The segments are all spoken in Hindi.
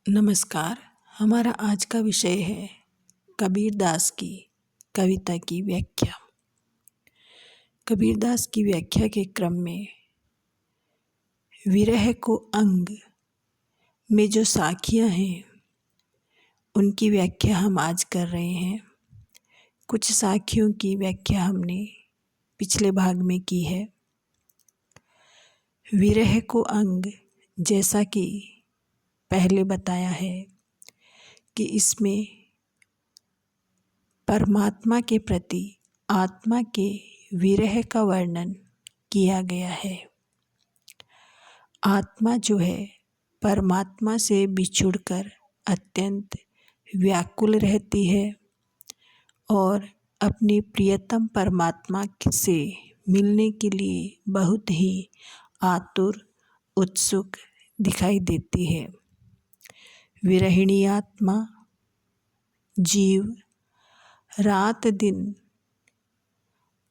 नमस्कार। हमारा आज का विषय है कबीरदास की कविता की व्याख्या। कबीरदास की व्याख्या के क्रम में विरह को अंग में जो साखियाँ हैं उनकी व्याख्या हम आज कर रहे हैं। कुछ साखियों की व्याख्या हमने पिछले भाग में की है। विरह को अंग, जैसा कि पहले बताया है कि इसमें परमात्मा के प्रति आत्मा के विरह का वर्णन किया गया है। आत्मा जो है परमात्मा से बिछुड़कर अत्यंत व्याकुल रहती है और अपनी प्रियतम परमात्मा से मिलने के लिए बहुत ही आतुर उत्सुक दिखाई देती है। विरहिणी आत्मा जीव रात दिन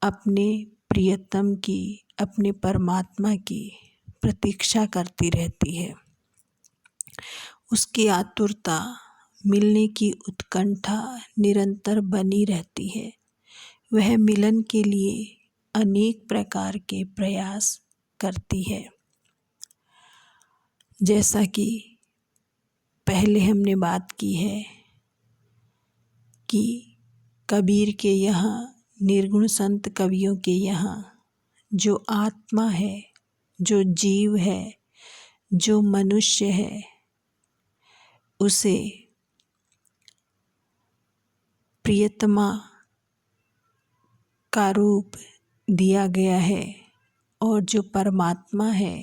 अपने प्रियतम की, अपने परमात्मा की प्रतीक्षा करती रहती है। उसकी आतुरता, मिलने की उत्कंठा निरंतर बनी रहती है। वह मिलन के लिए अनेक प्रकार के प्रयास करती है। जैसा कि पहले हमने बात की है कि कबीर के यहाँ, निर्गुण संत कवियों के यहाँ जो आत्मा है, जो जीव है, जो मनुष्य है, उसे प्रियतमा का रूप दिया गया है और जो परमात्मा है,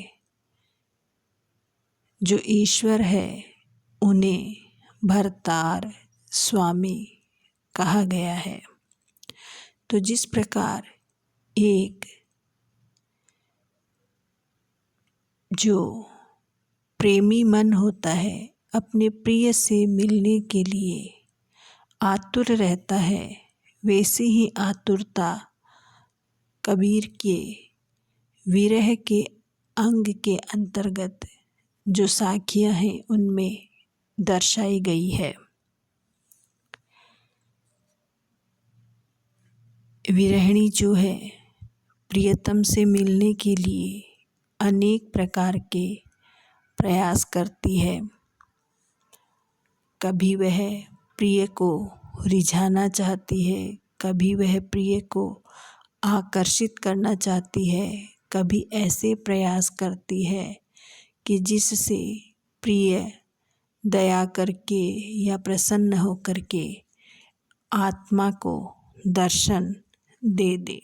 जो ईश्वर है, उन्हें भरतार स्वामी कहा गया है। तो जिस प्रकार एक जो प्रेमी मन होता है अपने प्रिय से मिलने के लिए आतुर रहता है, वैसी ही आतुरता कबीर के विरह के अंग के अंतर्गत जो साखियाँ हैं उनमें दर्शाई गई है। विरहिणी जो है प्रियतम से मिलने के लिए अनेक प्रकार के प्रयास करती है। कभी वह प्रिय को रिझाना चाहती है, कभी वह प्रिय को आकर्षित करना चाहती है, कभी ऐसे प्रयास करती है कि जिससे प्रिय दया करके या प्रसन्न होकर के आत्मा को दर्शन दे दे।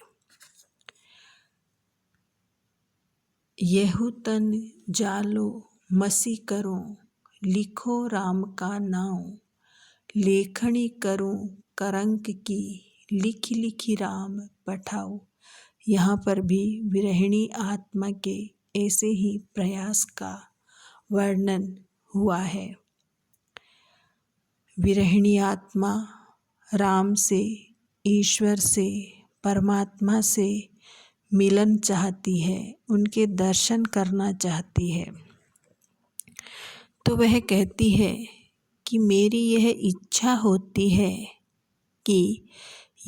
यहु तन जालो मसी करो, लिखो राम का नाम, लेखनी करूं करंक की, लिखी लिखी राम पठाओ। यहाँ पर भी विरहिणी आत्मा के ऐसे ही प्रयास का वर्णन हुआ है। विरहिणी आत्मा राम से, ईश्वर से, परमात्मा से मिलन चाहती है, उनके दर्शन करना चाहती है। तो वह कहती है कि मेरी यह इच्छा होती है कि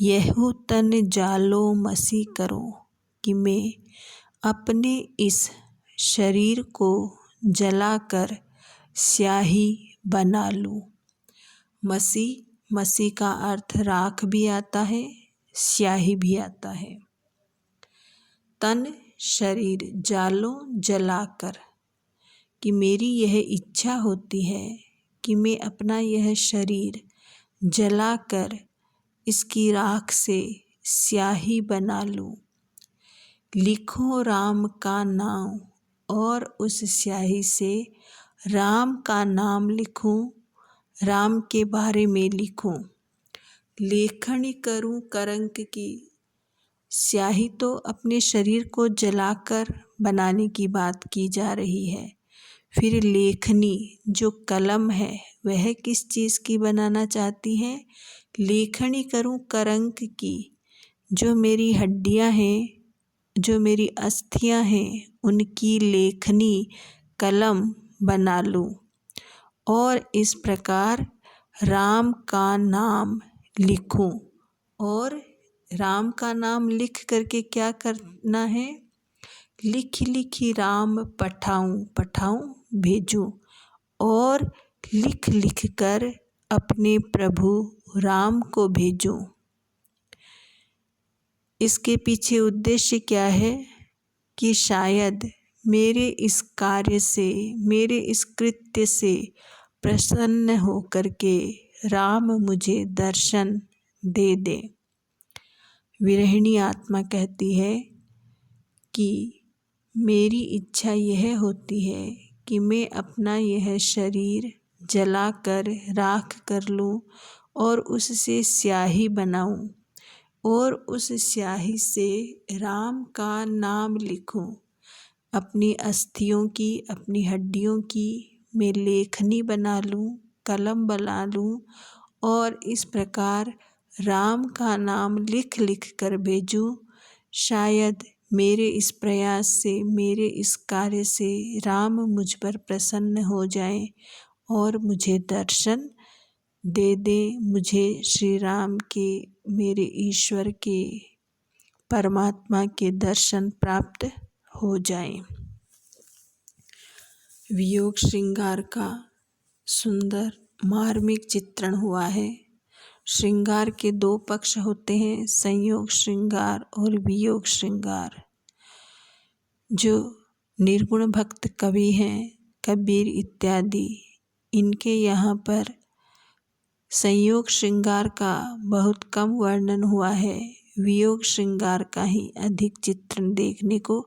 यहु तन जालो मसी करो, कि मैं अपने इस शरीर को जलाकर स्याही बना लूँ। मसी का अर्थ राख भी आता है, स्याही भी आता है। तन शरीर, जालो जलाकर, कि मेरी यह इच्छा होती है कि मैं अपना यह शरीर जलाकर इसकी राख से स्याही बना लूँ। लिखो राम का नाम, और उस स्याही से राम का नाम लिखूं, राम के बारे में लिखूं। लेखनी करूं करंक की, स्याही तो अपने शरीर को जलाकर बनाने की बात की जा रही है। फिर लेखनी जो कलम है वह किस चीज़ की बनाना चाहती है? लेखनी करूं करंक की, जो मेरी हड्डियां हैं, जो मेरी अस्थियां हैं, उनकी लेखनी कलम बना लूं। और इस प्रकार राम का नाम लिखूं। और राम का नाम लिख करके क्या करना है? लिख लिखी राम पठाऊं, पठाऊं भेजूं। और लिख लिख कर अपने प्रभु राम को भेजूं। इसके पीछे उद्देश्य क्या है? कि शायद मेरे इस कार्य से, मेरे इस कृत्य से प्रसन्न होकर के राम मुझे दर्शन दे दे। विरहिणी आत्मा कहती है कि मेरी इच्छा यह होती है कि मैं अपना यह शरीर जलाकर राख कर लूं और उससे स्याही बनाऊं और उस स्याही से राम का नाम लिखूं। अपनी अस्थियों की, अपनी हड्डियों की मैं लेखनी बना लूं, कलम बना लूं और इस प्रकार राम का नाम लिख लिख कर भेजूं। शायद मेरे इस प्रयास से, मेरे इस कार्य से राम मुझ पर प्रसन्न हो जाएं और मुझे दर्शन दे दे, मुझे श्री राम के, मेरे ईश्वर के, परमात्मा के दर्शन प्राप्त हो जाएं। वियोग श्रृंगार का सुंदर मार्मिक चित्रण हुआ है। श्रृंगार के दो पक्ष होते हैं, संयोग श्रृंगार और वियोग श्रृंगार। जो निर्गुण भक्त कवि हैं, कबीर इत्यादि, इनके यहाँ पर संयोग श्रृंगार का बहुत कम वर्णन हुआ है, वियोग श्रृंगार का ही अधिक चित्रण देखने को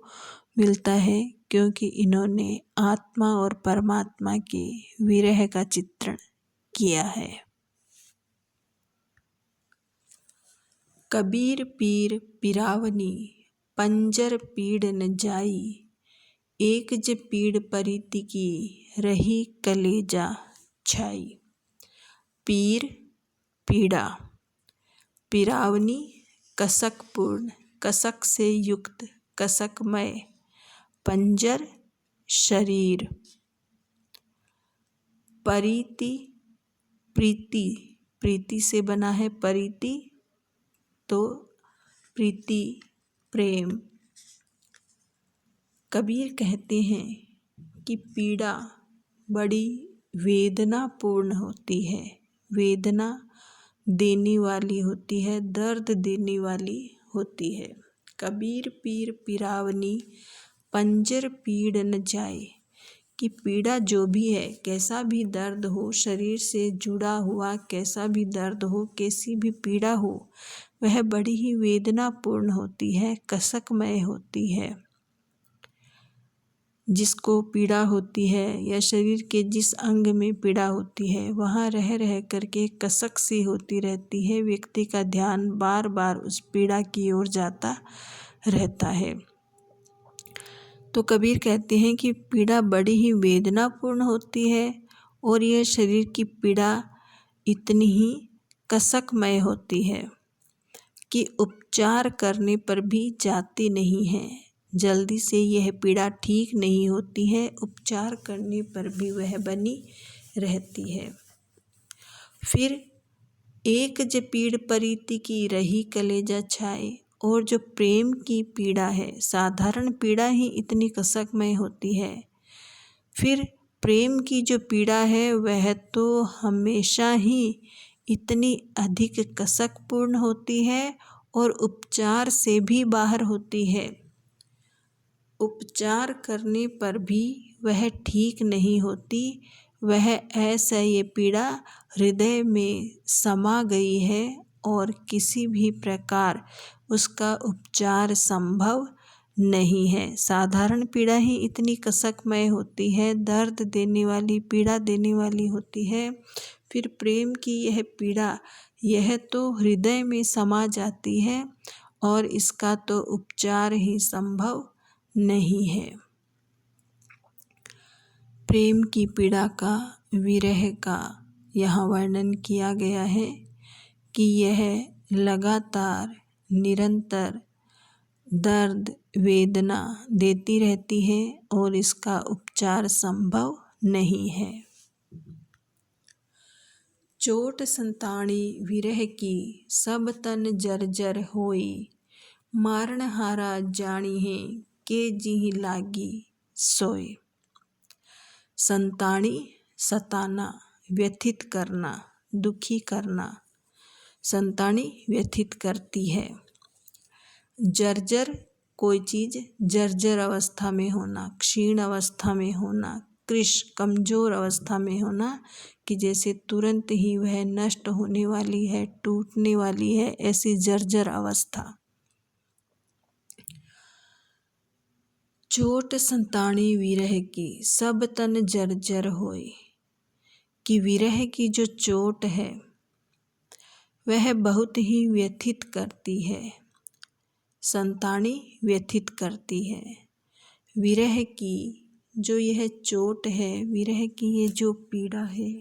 मिलता है, क्योंकि इन्होंने आत्मा और परमात्मा के विरह का चित्रण किया है। कबीर पीर पिरावनी पंजर पीड़ न जाई, एक ज पीड़ परिति की रही कलेजा छाई। पीर पीड़ा, पिरावनी कसकपूर्ण, कसक से युक्त, कसकमय। पंजर शरीर। परिति प्रीति, प्रीति से बना है परिति, तो प्रीति प्रेम। कबीर कहते हैं कि पीड़ा बड़ी वेदनापूर्ण होती है, वेदना देने वाली होती है, दर्द देने वाली होती है। कबीर पीर पिरावनी पंजर पीड़ न जाए, कि पीड़ा जो भी है, कैसा भी दर्द हो, शरीर से जुड़ा हुआ कैसा भी दर्द हो, कैसी भी पीड़ा हो, वह बड़ी ही वेदनापूर्ण होती है, कसकमय होती है। जिसको पीड़ा होती है या शरीर के जिस अंग में पीड़ा होती है, वहाँ रह रह करके कसक सी होती रहती है। व्यक्ति का ध्यान बार बार उस पीड़ा की ओर जाता रहता है। तो कबीर कहते हैं कि पीड़ा बड़ी ही वेदनापूर्ण होती है और यह शरीर की पीड़ा इतनी ही कसकमय होती है कि उपचार करने पर भी जाती नहीं है। जल्दी से यह पीड़ा ठीक नहीं होती है, उपचार करने पर भी वह बनी रहती है। फिर एक ज पीड़ परिति की रही कलेजा छाए, और जो प्रेम की पीड़ा है, साधारण पीड़ा ही इतनी कसकमय होती है, फिर प्रेम की जो पीड़ा है वह तो हमेशा ही इतनी अधिक कसकपूर्ण होती है और उपचार से भी बाहर होती है। उपचार करने पर भी वह ठीक नहीं होती, वह ऐसा ये पीड़ा हृदय में समा गई है और किसी भी प्रकार उसका उपचार संभव नहीं है। साधारण पीड़ा ही इतनी कसकमय होती है, दर्द देने वाली, पीड़ा देने वाली होती है। फिर प्रेम की यह पीड़ा, यह तो हृदय में समा जाती है और इसका तो उपचार ही संभव नहीं है। प्रेम की पीड़ा का, विरह का यहाँ वर्णन किया गया है कि यह लगातार निरंतर दर्द वेदना देती रहती है और इसका उपचार संभव नहीं है। चोट संताणी विरह की सब तन जर्जर होई, मारण हारा जानी है के जिहि लागी सोए। संताणी सताना, व्यथित करना, दुखी करना। संताणी व्यथित करती है। जर्जर कोई चीज़ जर्जर अवस्था में होना, क्षीण अवस्था में होना, कृश कमज़ोर अवस्था में होना, कि जैसे तुरंत ही वह नष्ट होने वाली है, टूटने वाली है, ऐसी जर्जर अवस्था। चोट संताणी विरह की सब तन जर्जर होए, कि विरह की जो चोट है वह बहुत ही व्यथित करती है। संताणी व्यथित करती है। विरह की जो यह चोट है, विरह की ये जो पीड़ा है,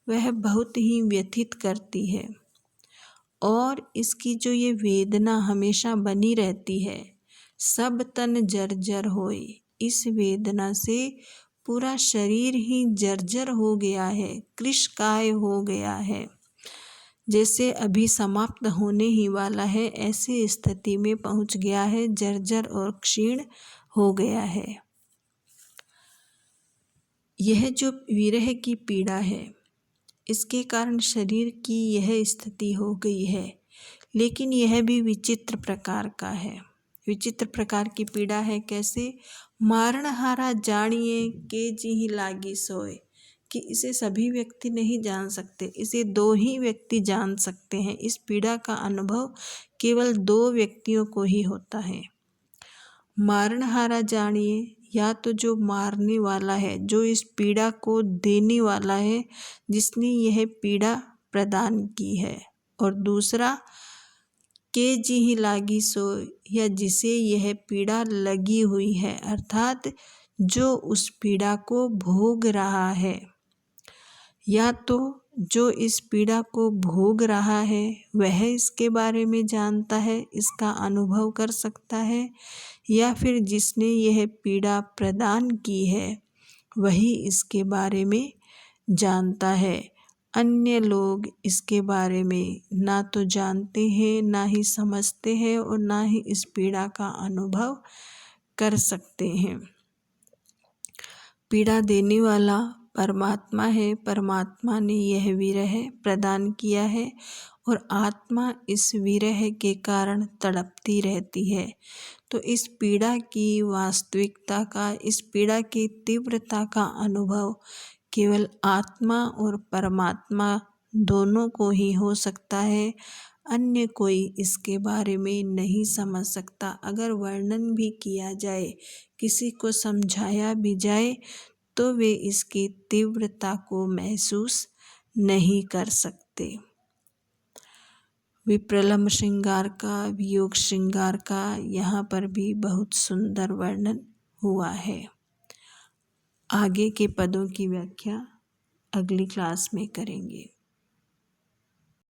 वह बहुत ही व्यथित करती है और इसकी जो ये वेदना हमेशा बनी रहती है। सब तन जर्जर होए, इस वेदना से पूरा शरीर ही जर्जर हो गया है, कृशकाय हो गया है, जैसे अभी समाप्त होने ही वाला है, ऐसी स्थिति में पहुंच गया है, जर्जर और क्षीण हो गया है। यह जो विरह की पीड़ा है, इसके कारण शरीर की यह स्थिति हो गई है, लेकिन यह भी विचित्र प्रकार का है। विचित्र प्रकार की पीड़ा है। कैसे? मारण हारा जानिए के जिहि लागी सोए, कि इसे सभी व्यक्ति नहीं जान सकते, इसे 2 ही व्यक्ति जान सकते हैं। इस पीड़ा का अनुभव केवल 2 व्यक्तियों को ही होता है। मारण हारा जानिए, या तो जो मारने वाला है, जो इस पीड़ा को देने वाला है, जिसने यह पीड़ा प्रदान की है, और दूसरा के जिहि लागी सो, या जिसे यह पीड़ा लगी हुई है, अर्थात जो उस पीड़ा को भोग रहा है। या तो जो इस पीड़ा को भोग रहा है वह इसके बारे में जानता है, इसका अनुभव कर सकता है, या फिर जिसने यह पीड़ा प्रदान की है वही इसके बारे में जानता है। अन्य लोग इसके बारे में ना तो जानते हैं, ना ही समझते हैं, और ना ही इस पीड़ा का अनुभव कर सकते हैं। पीड़ा देने वाला परमात्मा है। परमात्मा ने यह विरह प्रदान किया है और आत्मा इस विरह के कारण तड़पती रहती है। तो इस पीड़ा की वास्तविकता का, इस पीड़ा की तीव्रता का अनुभव केवल आत्मा और परमात्मा दोनों को ही हो सकता है। अन्य कोई इसके बारे में नहीं समझ सकता। अगर वर्णन भी किया जाए, किसी को समझाया भी जाए, तो वे इसकी तीव्रता को महसूस नहीं कर सकते। विप्रलम्ब श्रृंगार का, वियोग श्रृंगार का यहाँ पर भी बहुत सुंदर वर्णन हुआ है। आगे के पदों की व्याख्या अगली क्लास में करेंगे।